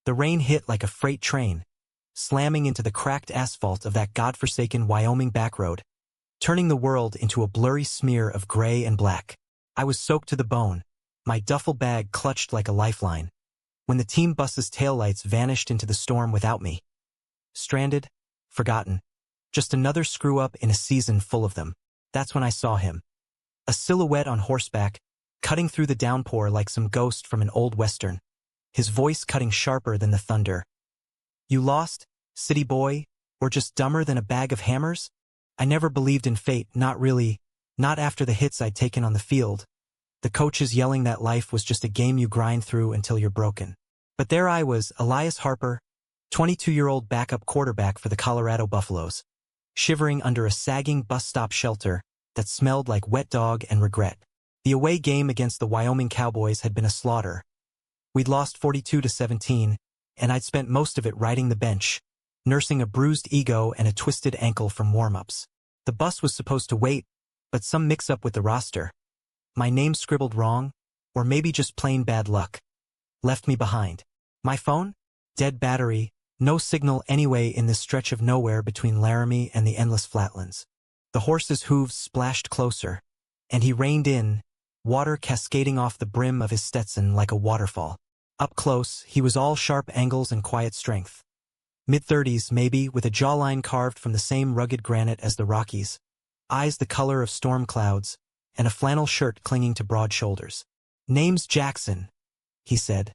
The rain hit like a freight train, slamming into the cracked asphalt of that godforsaken Wyoming backroad, turning the world into a blurry smear of gray and black. I was soaked to the bone, my duffel bag clutched like a lifeline, when the team bus's taillights vanished into the storm without me. Stranded, forgotten, just another screw-up in a season full of them. That's when I saw him. A silhouette on horseback, cutting through the downpour like some ghost from an old western, his voice cutting sharper than the thunder. You lost, city boy, or just dumber than a bag of hammers? I never believed in fate, not really, not after the hits I'd taken on the field. The coaches yelling that life was just a game you grind through until you're broken. But there I was, Elias Harper, 22-year-old backup quarterback for the Colorado Buffaloes, shivering under a sagging bus stop shelter that smelled like wet dog and regret. The away game against the Wyoming Cowboys had been a slaughter. We'd lost 42-17, and I'd spent most of it riding the bench, nursing a bruised ego and a twisted ankle from warm-ups. The bus was supposed to wait, but some mix-up with the roster, my name scribbled wrong, or maybe just plain bad luck, left me behind. My phone? Dead battery, no signal anyway in this stretch of nowhere between Laramie and the endless flatlands. The horse's hooves splashed closer, and he reined in, water cascading off the brim of his Stetson like a waterfall. Up close, he was all sharp angles and quiet strength. Mid-30s, maybe, with a jawline carved from the same rugged granite as the Rockies, eyes the color of storm clouds, and a flannel shirt clinging to broad shoulders. "Name's Jackson," he said,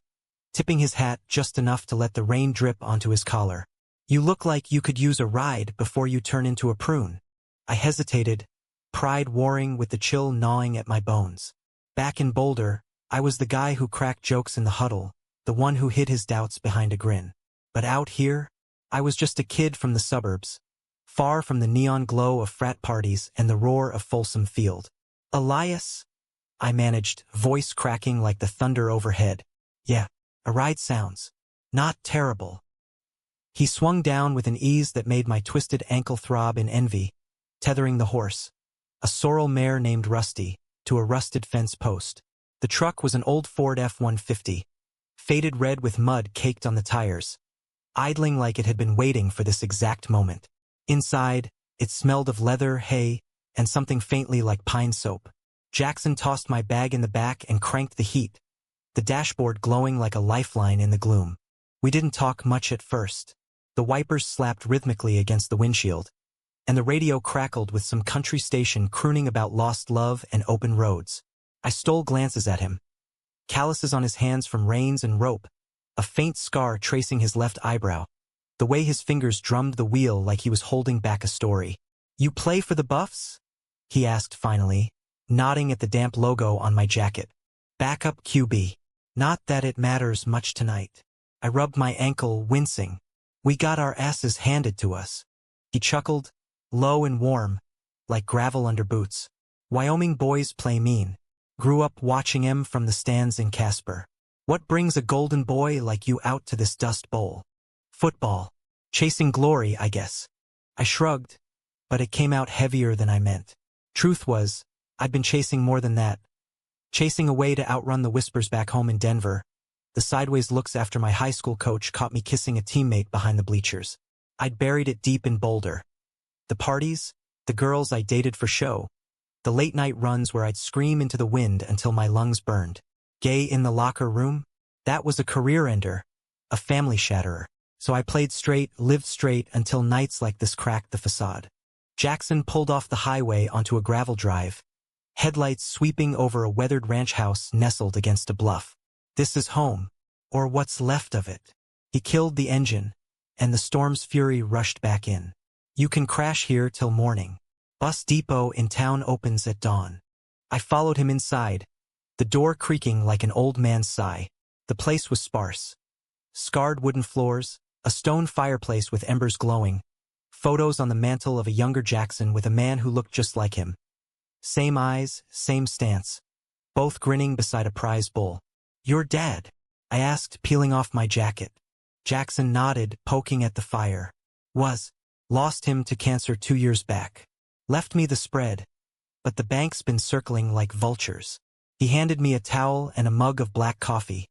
tipping his hat just enough to let the rain drip onto his collar. "You look like you could use a ride before you turn into a prune." I hesitated, pride warring with the chill gnawing at my bones. Back in Boulder, I was the guy who cracked jokes in the huddle, the one who hid his doubts behind a grin. But out here, I was just a kid from the suburbs, far from the neon glow of frat parties and the roar of Folsom Field. "Elias?" I managed, voice cracking like the thunder overhead. "Yeah, a ride sounds not terrible." He swung down with an ease that made my twisted ankle throb in envy, tethering the horse, a sorrel mare named Rusty, to a rusted fence post. The truck was an old Ford F-150, faded red with mud caked on the tires, idling like it had been waiting for this exact moment. Inside, it smelled of leather, hay, and something faintly like pine soap. Jackson tossed my bag in the back and cranked the heat, the dashboard glowing like a lifeline in the gloom. We didn't talk much at first. The wipers slapped rhythmically against the windshield, and the radio crackled with some country station crooning about lost love and open roads. I stole glances at him. Calluses on his hands from reins and rope, a faint scar tracing his left eyebrow, the way his fingers drummed the wheel like he was holding back a story. "You play for the Buffs?" he asked finally, nodding at the damp logo on my jacket. "Backup QB. Not that it matters much tonight." I rubbed my ankle, wincing. "We got our asses handed to us." He chuckled, low and warm, like gravel under boots. "Wyoming boys play mean. Grew up watching 'em from the stands in Casper. What brings a golden boy like you out to this dust bowl? Football. Chasing glory, I guess." I shrugged, but it came out heavier than I meant. Truth was, I'd been chasing more than that. Chasing a way to outrun the whispers back home in Denver, the sideways looks after my high school coach caught me kissing a teammate behind the bleachers. I'd buried it deep in Boulder. The parties, the girls I dated for show, the late-night runs where I'd scream into the wind until my lungs burned. Gay in the locker room? That was a career ender, a family shatterer. So I played straight, lived straight until nights like this cracked the facade. Jackson pulled off the highway onto a gravel drive, headlights sweeping over a weathered ranch house nestled against a bluff. "This is home, or what's left of it." He killed the engine, and the storm's fury rushed back in. "You can crash here till morning. Bus depot in town opens at dawn." I followed him inside, the door creaking like an old man's sigh. The place was sparse. Scarred wooden floors, a stone fireplace with embers glowing, photos on the mantel of a younger Jackson with a man who looked just like him. Same eyes, same stance, both grinning beside a prize bull. "Your dad?" I asked, peeling off my jacket. Jackson nodded, poking at the fire. "Was. Lost him to cancer 2 years back. Left me the spread, but the bank's been circling like vultures." He handed me a towel and a mug of black coffee,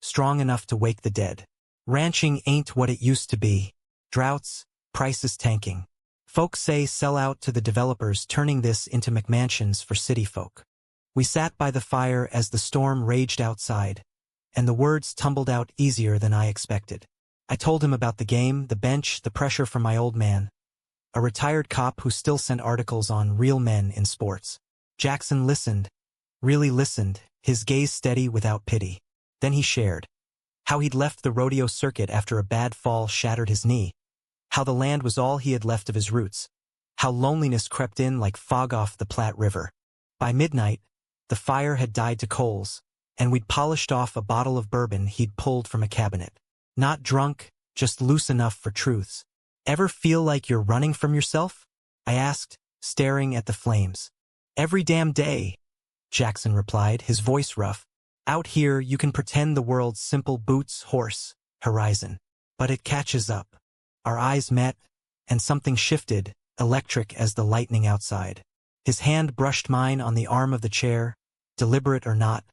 strong enough to wake the dead. Ranching ain't what it used to be. Droughts, prices tanking. Folks say sell out to the developers, turning this into McMansions for city folk. We sat by the fire as the storm raged outside, and the words tumbled out easier than I expected. I told him about the game, the bench, the pressure from my old man, a retired cop who still sent articles on real men in sports. Jackson listened, really listened, his gaze steady without pity. Then he shared how he'd left the rodeo circuit after a bad fall shattered his knee, how the land was all he had left of his roots, how loneliness crept in like fog off the Platte River. By midnight, the fire had died to coals, and we'd polished off a bottle of bourbon he'd pulled from a cabinet. Not drunk, just loose enough for truths. Ever feel like you're running from yourself? I asked, staring at the flames. Every damn day, Jackson replied, his voice rough. Out here you can pretend the world's simple boots, horse, horizon. But it catches up. Our eyes met, and something shifted, electric as the lightning outside. His hand brushed mine on the arm of the chair, deliberate or not,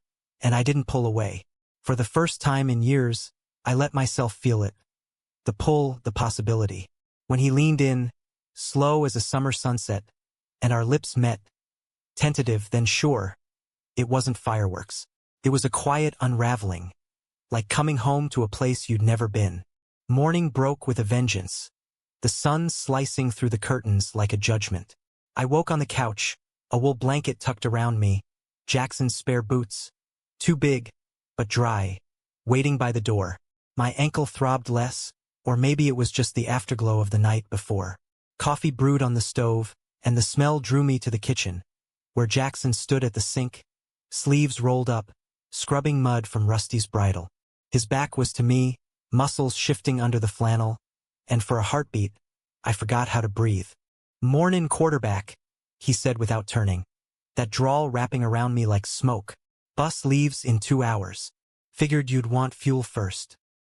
and I didn't pull away. For the first time in years, I let myself feel it. The pull, the possibility. When he leaned in, slow as a summer sunset, and our lips met, tentative then sure, it wasn't fireworks. It was a quiet unraveling, like coming home to a place you'd never been. Morning broke with a vengeance, the sun slicing through the curtains like a judgment. I woke on the couch, a wool blanket tucked around me, Jackson's spare boots, too big, but dry, waiting by the door. My ankle throbbed less, or maybe it was just the afterglow of the night before. Coffee brewed on the stove, and the smell drew me to the kitchen, where Jackson stood at the sink, sleeves rolled up, scrubbing mud from Rusty's bridle. His back was to me, muscles shifting under the flannel, and for a heartbeat, I forgot how to breathe. "Mornin' quarterback," he said without turning, that drawl wrapping around me like smoke. "Bus leaves in 2 hours. Figured you'd want fuel first."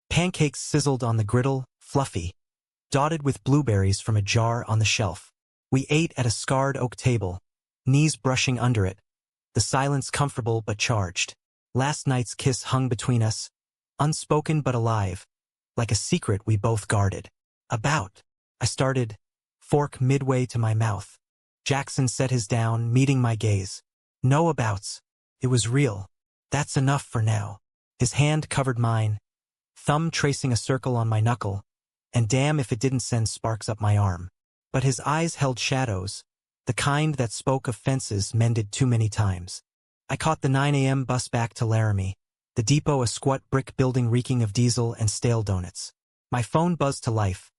Pancakes sizzled on the griddle, fluffy, dotted with blueberries from a jar on the shelf. We ate at a scarred oak table, knees brushing under it, the silence comfortable but charged. Last night's kiss hung between us, unspoken but alive, like a secret we both guarded. "About," I started, fork midway to my mouth. Jackson set his down, meeting my gaze. "No abouts. It was real. That's enough for now." His hand covered mine, thumb tracing a circle on my knuckle, and damn if it didn't send sparks up my arm. But his eyes held shadows, the kind that spoke of fences mended too many times. I caught the 9 a.m. bus back to Laramie, the depot a squat brick building reeking of diesel and stale donuts. My phone buzzed to life.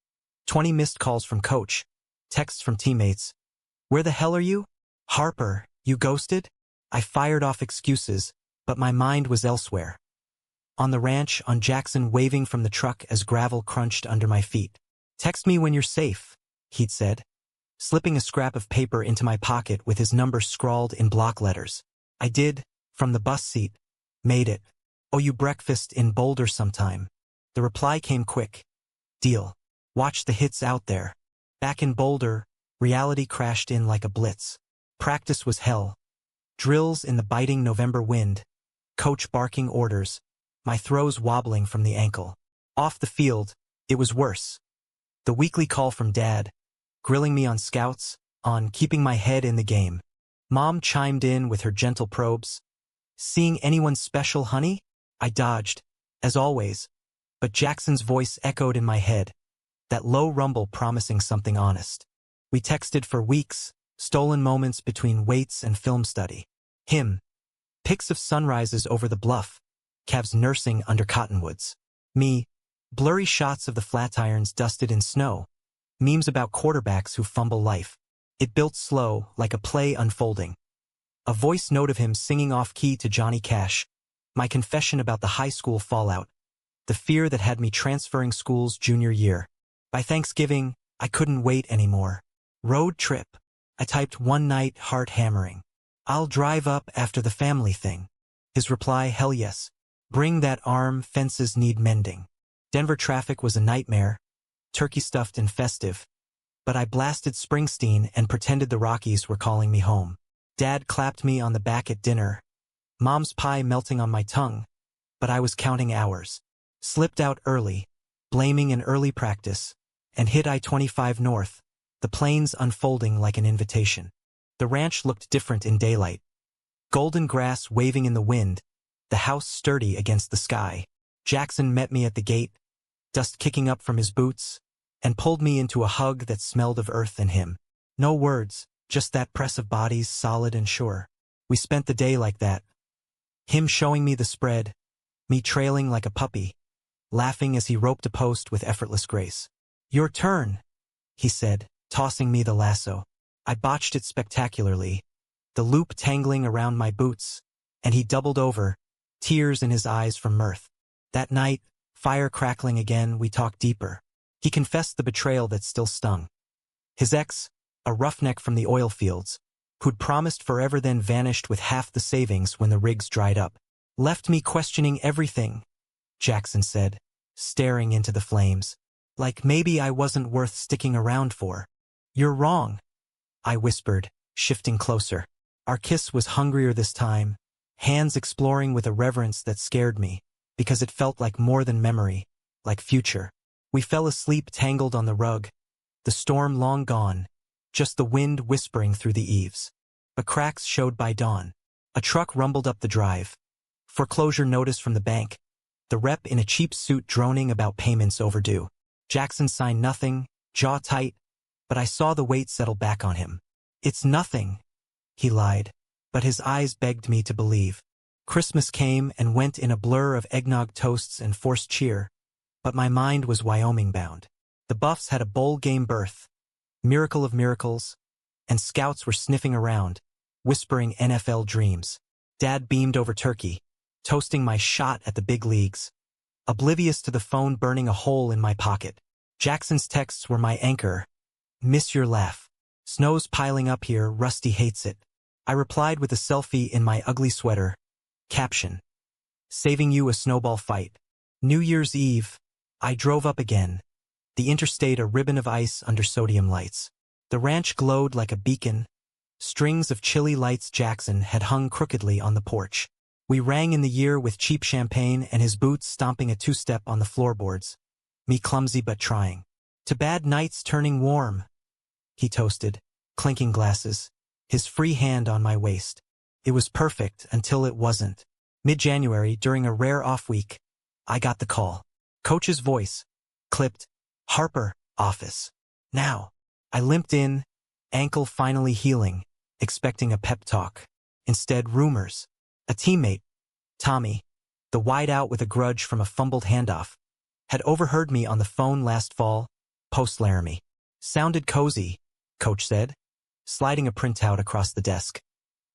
20 missed calls from Coach, texts from teammates. "Where the hell are you? Harper, you ghosted?" I fired off excuses, but my mind was elsewhere. On the ranch, on Jackson waving from the truck as gravel crunched under my feet. "Text me when you're safe," he'd said, slipping a scrap of paper into my pocket with his number scrawled in block letters. I did, from the bus seat. "Made it. Owe you breakfast in Boulder sometime." The reply came quick. "Deal. Watch the hits out there." Back in Boulder, reality crashed in like a blitz. Practice was hell. Drills in the biting November wind, coach barking orders, my throws wobbling from the ankle. Off the field, it was worse. The weekly call from Dad, grilling me on scouts, on keeping my head in the game. Mom chimed in with her gentle probes. "Seeing anyone special, honey?" I dodged, as always, but Jackson's voice echoed in my head, that low rumble promising something honest. We texted for weeks, stolen moments between weights and film study. Him, pics of sunrises over the bluff, Cavs nursing under cottonwoods. Me, blurry shots of the Flatirons dusted in snow, memes about quarterbacks who fumble life. It built slow, like a play unfolding. A voice note of him singing off-key to Johnny Cash, my confession about the high school fallout, the fear that had me transferring schools junior year. By Thanksgiving, I couldn't wait anymore. "Road trip," I typed one night, heart hammering. "I'll drive up after the family thing." His reply, "Hell yes. Bring that arm, fences need mending." Denver traffic was a nightmare, turkey-stuffed and festive, but I blasted Springsteen and pretended the Rockies were calling me home. Dad clapped me on the back at dinner, Mom's pie melting on my tongue, but I was counting hours. Slipped out early, blaming an early practice, and hit I-25 north, the plains unfolding like an invitation. The ranch looked different in daylight. Golden grass waving in the wind, the house sturdy against the sky. Jackson met me at the gate, dust kicking up from his boots, and pulled me into a hug that smelled of earth and him. No words, just that press of bodies solid and sure. We spent the day like that. Him showing me the spread, me trailing like a puppy, laughing as he roped a post with effortless grace. "Your turn," he said, tossing me the lasso. I botched it spectacularly, the loop tangling around my boots, and he doubled over, tears in his eyes from mirth. That night, fire crackling again, we talked deeper. He confessed the betrayal that still stung. His ex, a roughneck from the oil fields, who'd promised forever then vanished with half the savings when the rigs dried up. "Left me questioning everything," Jackson said, staring into the flames. "Like maybe I wasn't worth sticking around for." "You're wrong," I whispered, shifting closer. Our kiss was hungrier this time, hands exploring with a reverence that scared me, because it felt like more than memory, like future. We fell asleep tangled on the rug, the storm long gone, just the wind whispering through the eaves. But cracks showed by dawn. A truck rumbled up the drive. Foreclosure notice from the bank. The rep in a cheap suit droning about payments overdue. Jackson signed nothing, jaw tight, but I saw the weight settle back on him. "It's nothing," he lied, but his eyes begged me to believe. Christmas came and went in a blur of eggnog toasts and forced cheer, but my mind was Wyoming-bound. The Buffs had a bowl game berth, miracle of miracles, and scouts were sniffing around, whispering NFL dreams. Dad beamed over turkey, toasting my shot at the big leagues, oblivious to the phone burning a hole in my pocket. Jackson's texts were my anchor. "Miss your laugh. Snow's piling up here, Rusty hates it." I replied with a selfie in my ugly sweater. Caption: "Saving you a snowball fight." New Year's Eve, I drove up again. The interstate a ribbon of ice under sodium lights. The ranch glowed like a beacon. Strings of chilly lights Jackson had hung crookedly on the porch. We rang in the year with cheap champagne and his boots stomping a two-step on the floorboards. Me clumsy but trying. "To bad nights turning warm," he toasted, clinking glasses, his free hand on my waist. It was perfect until it wasn't. Mid-January, during a rare off-week, I got the call. Coach's voice. Clipped. "Harper, office. Now." I limped in, ankle finally healing, expecting a pep talk. Instead, rumors. A teammate, Tommy, the wideout with a grudge from a fumbled handoff, had overheard me on the phone last fall, post-Laramie. "Sounded cozy," Coach said, sliding a printout across the desk.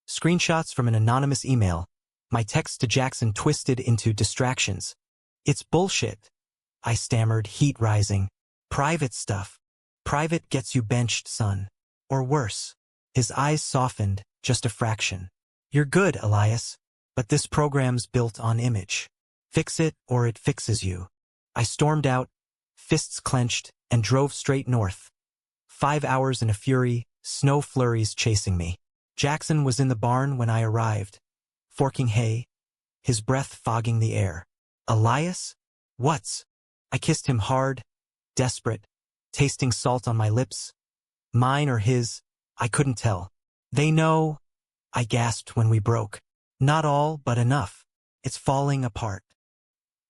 Screenshots from an anonymous email, my text to Jackson twisted into distractions. "It's bullshit," I stammered, heat rising. "Private stuff. Private gets you benched, son. Or worse." His eyes softened, just a fraction. "You're good, Elias. But this program's built on image. Fix it or it fixes you." I stormed out, fists clenched, and drove straight north. 5 hours in a fury, snow flurries chasing me. Jackson was in the barn when I arrived, forking hay, his breath fogging the air. "Elias? What's?" I kissed him hard, desperate, tasting salt on my lips. Mine or his, I couldn't tell. "They know," I gasped when we broke. "Not all, but enough. It's falling apart."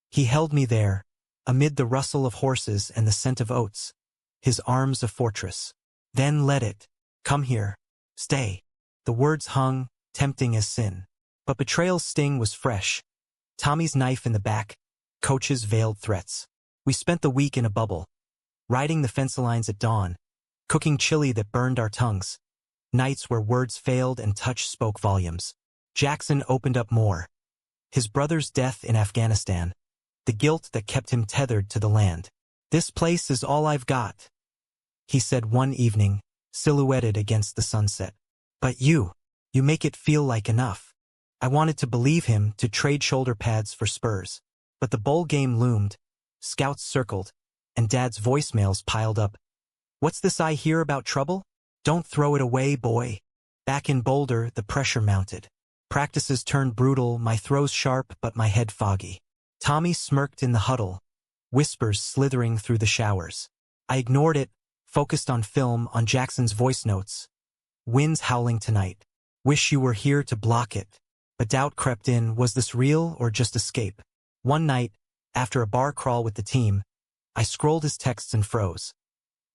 He held me there, amid the rustle of horses and the scent of oats, his arms a fortress. "Then let it. Come here. Stay." The words hung, tempting as sin. But betrayal's sting was fresh. Tommy's knife in the back, Coach's veiled threats. We spent the week in a bubble, riding the fence lines at dawn, cooking chili that burned our tongues. Nights where words failed and touch spoke volumes. Jackson opened up more. His brother's death in Afghanistan, the guilt that kept him tethered to the land. "This place is all I've got," he said one evening, silhouetted against the sunset. "But you make it feel like enough." I wanted to believe him, to trade shoulder pads for spurs. But the bowl game loomed, scouts circled, and Dad's voicemails piled up. "What's this I hear about trouble? Don't throw it away, boy." Back in Boulder, the pressure mounted. Practices turned brutal, my throws sharp but my head foggy. Tommy smirked in the huddle, whispers slithering through the showers. I ignored it, focused on film, on Jackson's voice notes. Wind's howling tonight. Wish you were here to block it. But doubt crept in, was this real or just escape? One night, after a bar crawl with the team, I scrolled his texts and froze.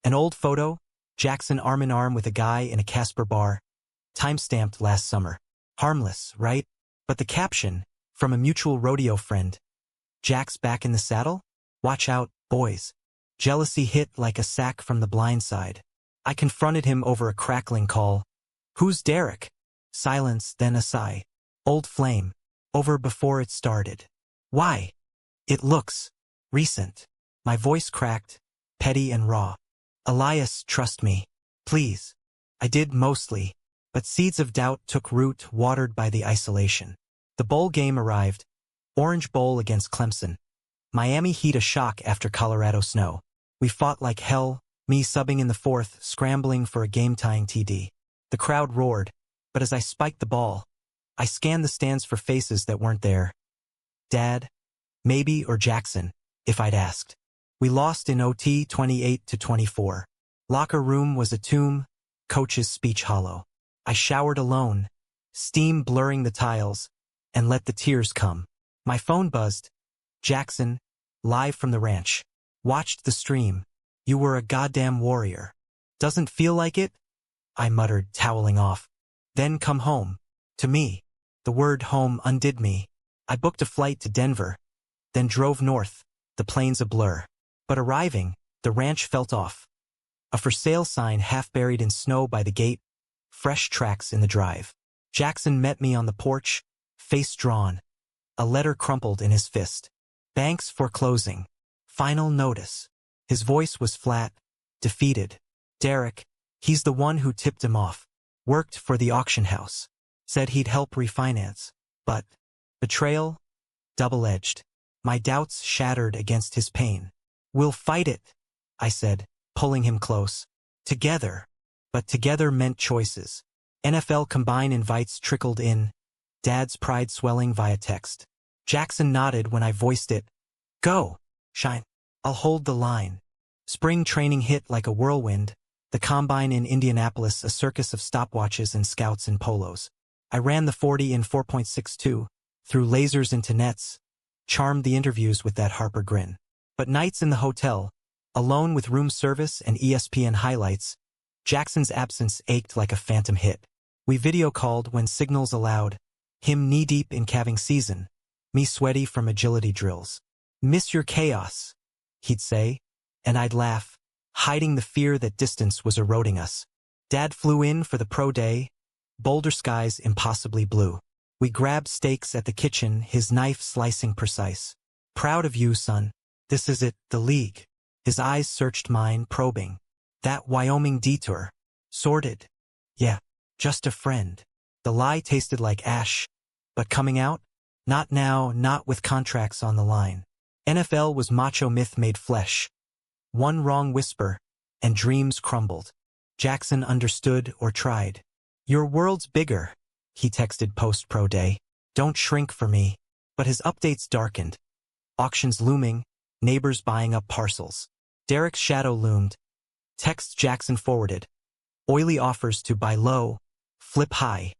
An old photo, Jackson arm in arm with a guy in a Casper bar, time-stamped last summer. Harmless, right? But the caption, from a mutual rodeo friend. Jack's back in the saddle? Watch out, boys. Jealousy hit like a sack from the blind side. I confronted him over a crackling call. Who's Derek? Silence, then a sigh. Old flame. Over before it started. Why? It looks recent. My voice cracked, petty and raw. Elias, trust me. Please. I did mostly, but seeds of doubt took root, watered by the isolation. The bowl game arrived. Orange Bowl against Clemson. Miami Heat a shock after Colorado snow. We fought like hell, me subbing in the fourth, scrambling for a game-tying TD. The crowd roared, but as I spiked the ball, I scanned the stands for faces that weren't there. Dad, maybe, or Jackson, if I'd asked. We lost in OT 28-24. Locker room was a tomb, coach's speech hollow. I showered alone, steam blurring the tiles, and let the tears come. My phone buzzed. Jackson, live from the ranch. Watched the stream. You were a goddamn warrior. Doesn't feel like it? I muttered, toweling off. Then come home. To me. The word home undid me. I booked a flight to Denver, then drove north, the plains a blur. But arriving, the ranch felt off. A for sale sign half buried in snow by the gate, fresh tracks in the drive. Jackson met me on the porch, face drawn. A letter crumpled in his fist. Banks foreclosing. Final notice. His voice was flat, defeated. Derek, he's the one who tipped him off. Worked for the auction house. Said he'd help refinance. But betrayal? Double-edged. My doubts shattered against his pain. We'll fight it, I said, pulling him close. Together. But together meant choices. NFL Combine invites trickled in. Dad's pride swelling via text. Jackson nodded when I voiced it. Go, Shine. I'll hold the line. Spring training hit like a whirlwind. The Combine in Indianapolis, a circus of stopwatches and scouts in polos. I ran the 40 in 4.62, threw lasers into nets, charmed the interviews with that Harper grin. But nights in the hotel, alone with room service and ESPN highlights, Jackson's absence ached like a phantom hit. We video called when signals allowed, him knee-deep in calving season, me sweaty from agility drills. Miss your chaos, he'd say, and I'd laugh, hiding the fear that distance was eroding us. Dad flew in for the pro day, Boulder skies impossibly blue. We grabbed steaks at the kitchen, his knife slicing precise. Proud of you, son. This is it, the league. His eyes searched mine, probing. That Wyoming detour. Sordid. Yeah, just a friend. The lie tasted like ash. But coming out? Not now, not with contracts on the line. NFL was macho myth made flesh. One wrong whisper, and dreams crumbled. Jackson understood or tried. Your world's bigger, he texted post-pro day. Don't shrink for me. But his updates darkened. Auctions looming, neighbors buying up parcels. Derek's shadow loomed. Texts Jackson forwarded. Oily offers to buy low, flip high.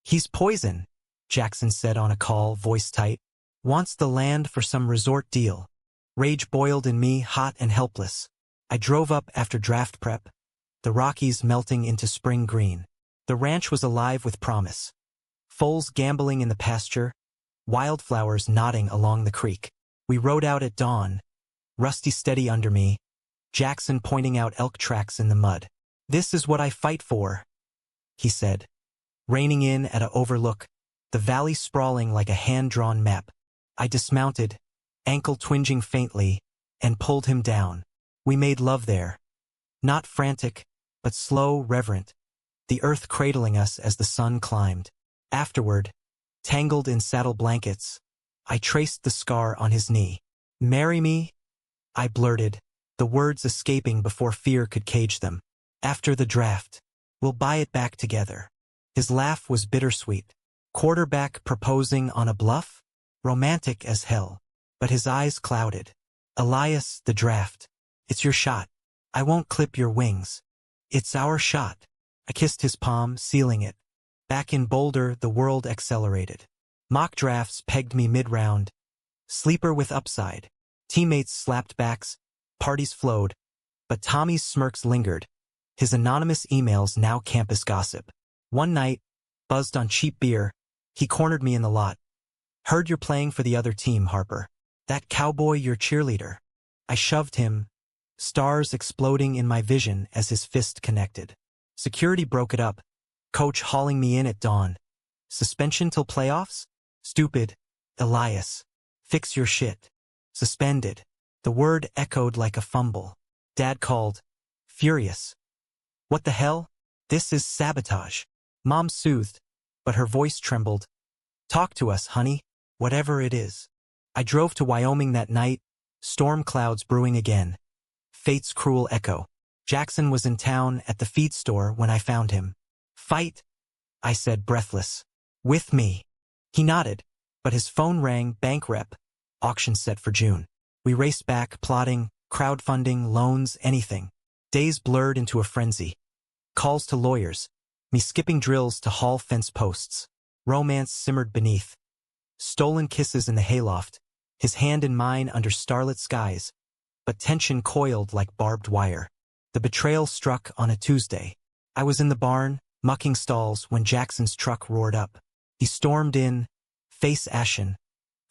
He's poison, Jackson said on a call, voice tight. Wants the land for some resort deal. Rage boiled in me, hot and helpless. I drove up after draft prep, the Rockies melting into spring green. The ranch was alive with promise. Foals gambling in the pasture, wildflowers nodding along the creek. We rode out at dawn, Rusty steady under me, Jackson pointing out elk tracks in the mud. This is what I fight for, he said, reining in at a overlook, the valley sprawling like a hand-drawn map. I dismounted, ankle twinging faintly, and pulled him down. We made love there. Not frantic, but slow, reverent, the earth cradling us as the sun climbed. Afterward, tangled in saddle blankets, I traced the scar on his knee. Marry me? I blurted, the words escaping before fear could cage them. After the draft, we'll buy it back together. His laugh was bittersweet. Quarterback proposing on a bluff? Romantic as hell. but his eyes clouded. Elias, the draft. It's your shot. I won't clip your wings. It's our shot. I kissed his palm, sealing it. Back in Boulder, the world accelerated. Mock drafts pegged me mid-round. Sleeper with upside. Teammates slapped backs. Parties flowed. But Tommy's smirks lingered. His anonymous emails now campus gossip. One night, buzzed on cheap beer, he cornered me in the lot. Heard you're playing for the other team, Harper. That cowboy your cheerleader. I shoved him, stars exploding in my vision as his fist connected. Security broke it up. Coach hauling me in at dawn. Suspension till playoffs? Stupid. Elias. Fix your shit. Suspended. The word echoed like a fumble. Dad called. Furious. What the hell? This is sabotage. Mom soothed, but her voice trembled. Talk to us, honey. Whatever it is. I drove to Wyoming that night, storm clouds brewing again. Fate's cruel echo. Jackson was in town at the feed store when I found him. Fight, I said, breathless. With me. He nodded, but his phone rang. Bank rep. Auction set for June. We raced back, plotting, crowdfunding, loans, anything. Days blurred into a frenzy. Calls to lawyers. Me skipping drills to haul fence posts. Romance simmered beneath. Stolen kisses in the hayloft. His hand in mine under starlit skies. But tension coiled like barbed wire. The betrayal struck on a Tuesday. I was in the barn, mucking stalls, when Jackson's truck roared up. He stormed in, face ashen,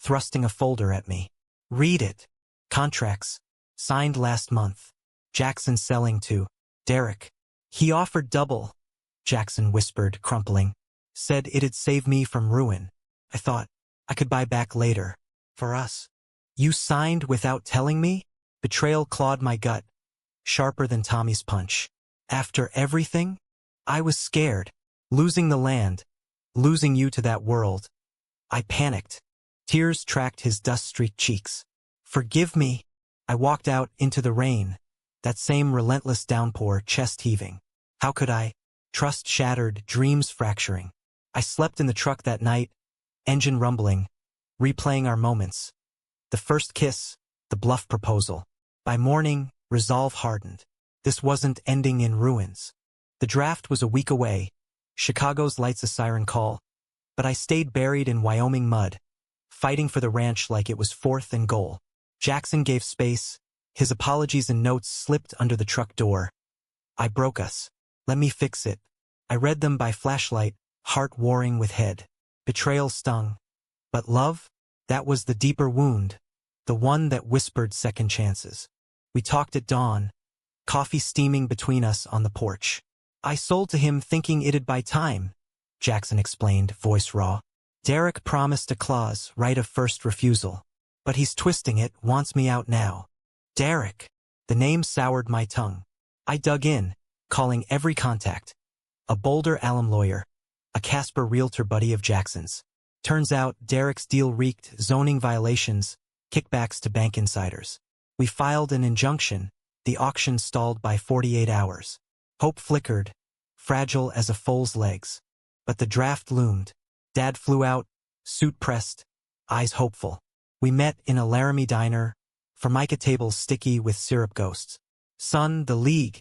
thrusting a folder at me. Read it. Contracts. Signed last month. Jackson selling to Derek. He offered double, Jackson whispered, crumpling. Said it'd save me from ruin. I thought I could buy back later. For us. You signed without telling me? Betrayal clawed my gut, sharper than Tommy's punch. After everything? I was scared. Losing the land. Losing you to that world. I panicked. Tears tracked his dust-streaked cheeks. Forgive me. I walked out into the rain. That same relentless downpour, chest heaving. How could I? Trust shattered, dreams fracturing. I slept in the truck that night, engine rumbling, replaying our moments. The first kiss, the bluff proposal. By morning, resolve hardened. This wasn't ending in ruins. The draft was a week away. Chicago's lights a siren call. But I stayed buried in Wyoming mud, fighting for the ranch like it was 4th and goal. Jackson gave space. His apologies and notes slipped under the truck door. I broke us. Let me fix it. I read them by flashlight, heart warring with head. Betrayal stung. But love? That was the deeper wound. The one that whispered second chances. We talked at dawn. Coffee steaming between us on the porch. I sold to him thinking it'd buy time, Jackson explained, voice raw. Derek promised a clause, right of first refusal. But he's twisting it, wants me out now. Derek. The name soured my tongue. I dug in, calling every contact. A Boulder alum lawyer. A Casper realtor buddy of Jackson's. Turns out Derek's deal reeked zoning violations, kickbacks to bank insiders. We filed an injunction. The auction stalled by 48 hours. Hope flickered, fragile as a foal's legs. But the draft loomed. Dad flew out, suit pressed, eyes hopeful. We met in a Laramie diner, formica tables sticky with syrup ghosts. Son, the league.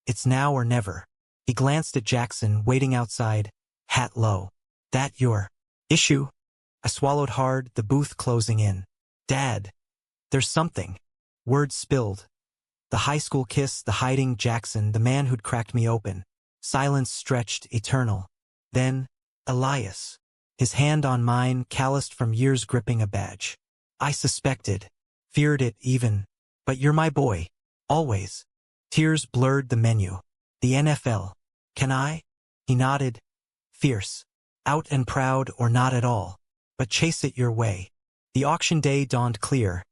It's now or never. He glanced at Jackson, waiting outside, hat low. That your issue? I swallowed hard, the booth closing in. Dad. There's something. Words spilled. The high school kiss, the hiding Jackson, the man who'd cracked me open. Silence stretched, eternal. Then, Elias. His hand on mine, calloused from years gripping a badge. I suspected. Feared it even. But you're my boy. Always. Tears blurred the menu. The NFL. Can I? He nodded. Fierce. Out and proud or not at all. But chase it your way. The auction day dawned clear.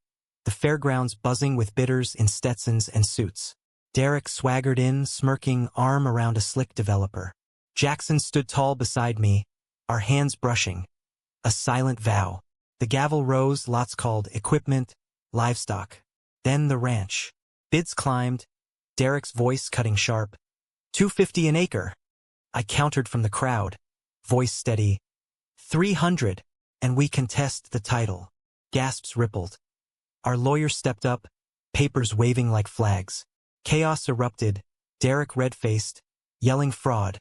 The fairgrounds buzzing with bidders in Stetsons and suits. Derek swaggered in, smirking, arm around a slick developer. Jackson stood tall beside me, our hands brushing. A silent vow. The gavel rose, lots called, equipment, livestock. Then the ranch. Bids climbed, Derek's voice cutting sharp. $250 an acre. I countered from the crowd, voice steady. 300, and we contest the title. Gasps rippled. Our lawyer stepped up, papers waving like flags. Chaos erupted, Derek red-faced, yelling fraud,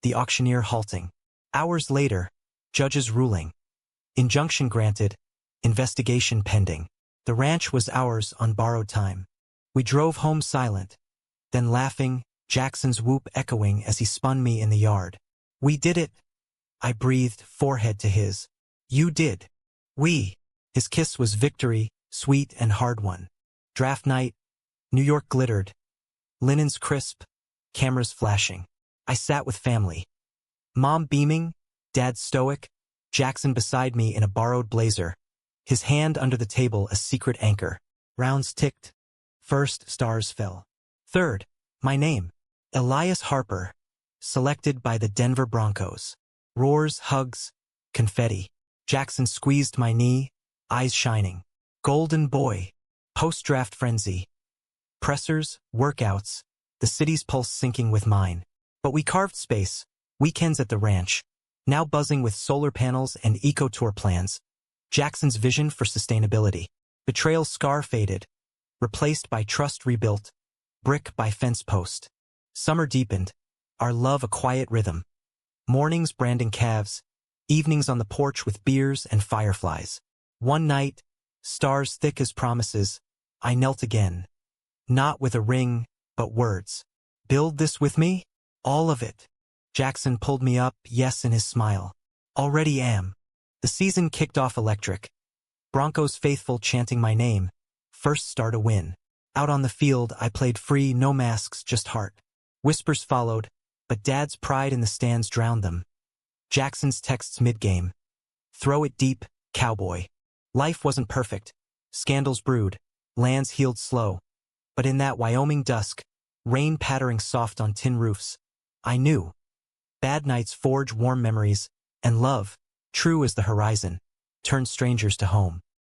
the auctioneer halting. Hours later, judges ruling. Injunction granted, investigation pending. The ranch was ours on borrowed time. We drove home silent, then laughing, Jackson's whoop echoing as he spun me in the yard. We did it. I breathed, forehead to his. You did. We. His kiss was victory, sweet and hard won. Draft night, New York glittered. Linens crisp, cameras flashing. I sat with family. Mom beaming, Dad stoic, Jackson beside me in a borrowed blazer, his hand under the table a secret anchor. Rounds ticked. First, stars fell. Third, my name. Elias Harper. Selected by the Denver Broncos. Roars, hugs, confetti. Jackson squeezed my knee, eyes shining. Golden boy. Post-draft frenzy. Pressers, workouts, the city's pulse syncing with mine. But we carved space, weekends at the ranch, now buzzing with solar panels and eco-tour plans. Jackson's vision for sustainability. Betrayal scar faded, replaced by trust rebuilt, brick by fence post. Summer deepened, our love a quiet rhythm. Mornings branding calves, evenings on the porch with beers and fireflies. One night, stars thick as promises, I knelt again. Not with a ring, but words. Build this with me? All of it. Jackson pulled me up, yes in his smile. Already am. The season kicked off electric. Broncos faithful chanting my name. First star to win. Out on the field, I played free, no masks, just heart. Whispers followed, but Dad's pride in the stands drowned them. Jackson's texts mid-game. Throw it deep, Cowboy. Life wasn't perfect. Scandals brewed. Lands healed slow. But in that Wyoming dusk, rain pattering soft on tin roofs, I knew. Bad nights forge warm memories, and love, true as the horizon, turns strangers to home.